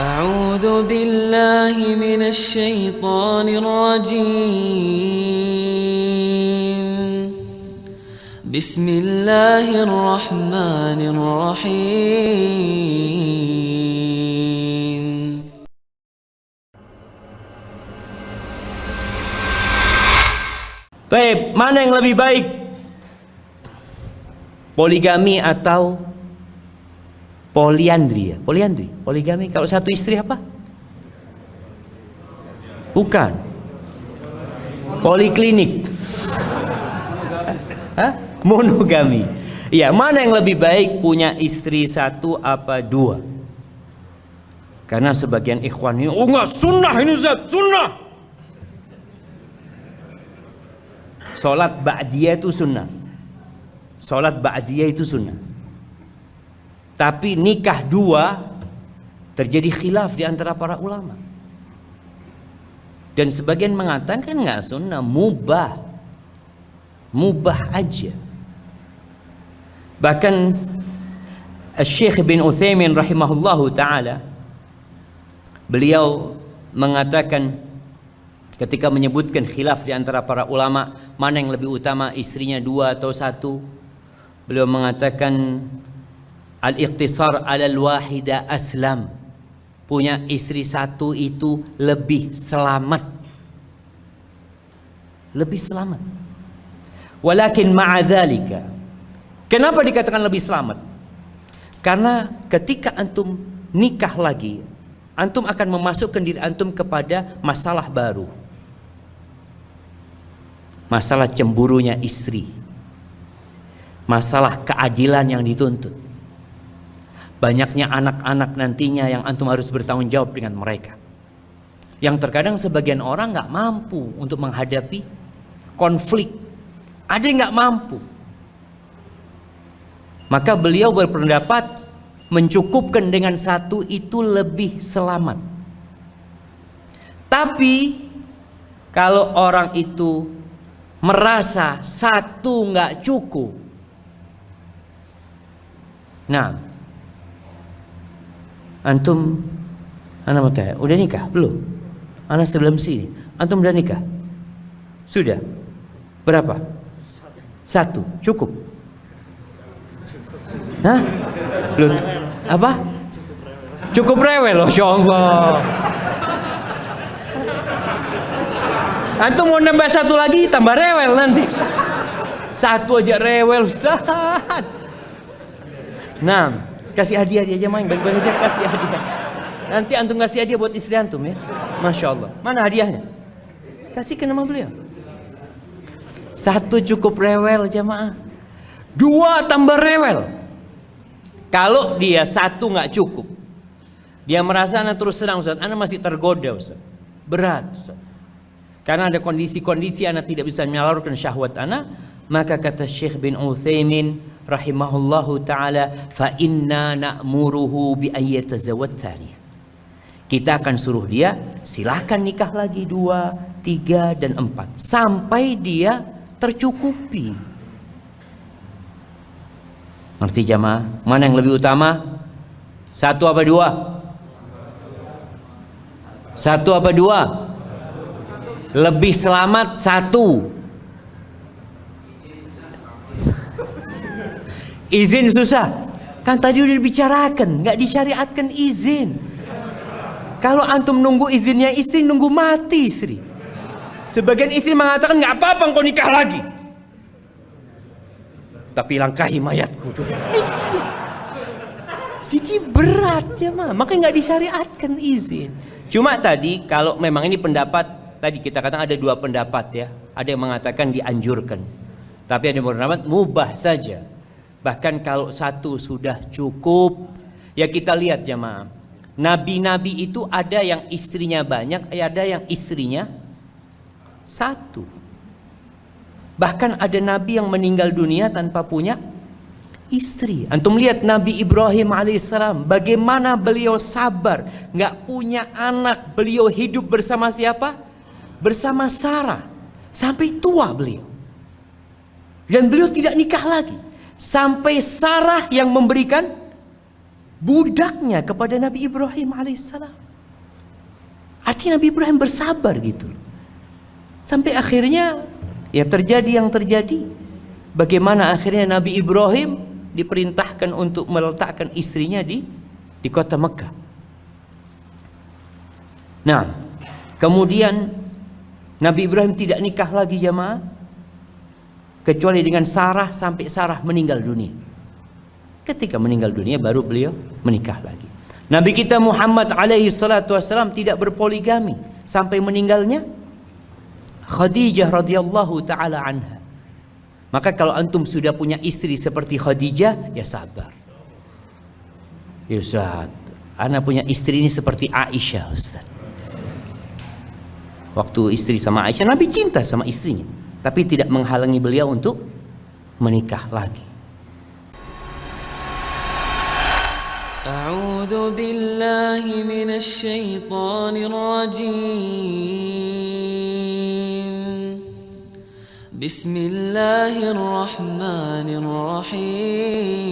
أعوذ بالله من الشيطان الرجيم بسم الله الرحمن الرحيم Baik, mana yang lebih baik? Poligami atau poliandri ya? Poligami kalau satu istri apa? Bukan. Poliklinik. Hah? Monogami. Iya, mana yang lebih baik, punya istri satu apa dua? Karena sebagian ikhwan ini, oh enggak, sunnah ini Ustaz, sunnah. Sholat ba'diyah itu sunnah. Sholat ba'diyah itu sunnah. Tapi nikah dua terjadi khilaf di antara para ulama. Dan sebagian mengatakan nggak sunnah, mubah. Mubah aja. Bahkan Syekh bin Utsaimin rahimahullahu ta'ala, beliau mengatakan ketika menyebutkan khilaf di antara para ulama, mana yang lebih utama, istrinya dua atau satu, beliau mengatakan al-iqtisar alal wahida aslam. Punya istri satu itu lebih selamat. Lebih selamat. Walakin ma'adzalika, kenapa dikatakan lebih selamat? Karena ketika antum nikah lagi, antum akan memasukkan diri antum kepada masalah baru. Masalah cemburunya istri. Masalah keadilan yang dituntut. Banyaknya anak-anak nantinya yang antum harus bertanggung jawab dengan mereka. Yang terkadang sebagian orang nggak mampu untuk menghadapi konflik. Ada yang nggak mampu. Maka beliau berpendapat mencukupkan dengan satu itu lebih selamat. Tapi kalau orang itu merasa satu nggak cukup, nah, antum, anak mau tanya, udah nikah belum? Anak sebelum sini, antum udah nikah? Sudah? Berapa? Satu, cukup? Hah? Belum? Apa? Cukup rewel, Masya Allah. Antum mau nambah satu lagi, tambah rewel nanti. Satu aja rewel, Ustaz. Nah, kasih hadiah dia aja, main bagi-bagi aja, kasih hadiah. Nanti antum kasih hadiah buat istri antum ya. Masya Allah. Mana hadiahnya? Kasihkan nama beliau. Satu cukup rewel jamaah. Dua tambah rewel. Kalau dia satu nggak cukup, dia merasa anak terus terang Ustaz, anak masih tergoda Ustaz. Berat Ustaz. Karena ada kondisi-kondisi anak tidak bisa menyalurkan syahwat anak, maka kata Syekh bin Utsaimin rahimahullahu ta'ala, fa inna na'muruhu bi ayyatazawwad tsaniyah. Kita akan suruh dia silakan nikah lagi 2, 3 dan 4 sampai dia tercukupi. Ngerti jamaah? Mana yang lebih utama? Satu apa dua? Satu apa dua? Lebih selamat satu. Izin susah. Kan tadi udah dibicarakan, nggak disyariatkan izin. Kalau antum nunggu izinnya istri, nunggu mati istri. Sebagian istri mengatakan nggak apa-apa engkau nikah lagi. Tapi langkahi mayatku. Jadi berat ya mah, makanya nggak disyariatkan izin. Cuma tadi kalau memang ini pendapat, tadi kita katakan ada dua pendapat ya. Ada yang mengatakan dianjurkan, tapi ada yang berpendapat mubah saja. Bahkan kalau satu sudah cukup, ya kita lihat jemaah. Nabi-nabi itu ada yang istrinya banyak, ada yang istrinya satu. Bahkan ada nabi yang meninggal dunia tanpa punya istri. Antum lihat Nabi Ibrahim alaihissalam, bagaimana beliau sabar, nggak punya anak, beliau hidup bersama siapa? Bersama Sarah sampai tua beliau. Dan beliau tidak nikah lagi sampai Sarah yang memberikan budaknya kepada Nabi Ibrahim alaihissalam. Artinya Nabi Ibrahim bersabar gitu. Sampai akhirnya ya terjadi yang terjadi. Bagaimana akhirnya Nabi Ibrahim diperintahkan untuk meletakkan istrinya di kota Mekah. Nah, kemudian Nabi Ibrahim tidak nikah lagi jamaah, kecuali dengan Sarah sampai Sarah meninggal dunia. Ketika meninggal dunia baru beliau menikah lagi. Nabi kita Muhammad alaihi salatu wassalam tidak berpoligami sampai meninggalnya Khadijah radhiyallahu taala anha. Maka kalau antum sudah punya istri seperti Khadijah, ya sabar. Ya Ustaz, ana punya istri ini seperti Aisyah Ustaz. Waktu istri sama Aisyah, Nabi cinta sama istrinya, tapi tidak menghalangi beliau untuk menikah lagi. أعوذ بالله من الشيطان الرجيم بسم الله الرحمن الرحيم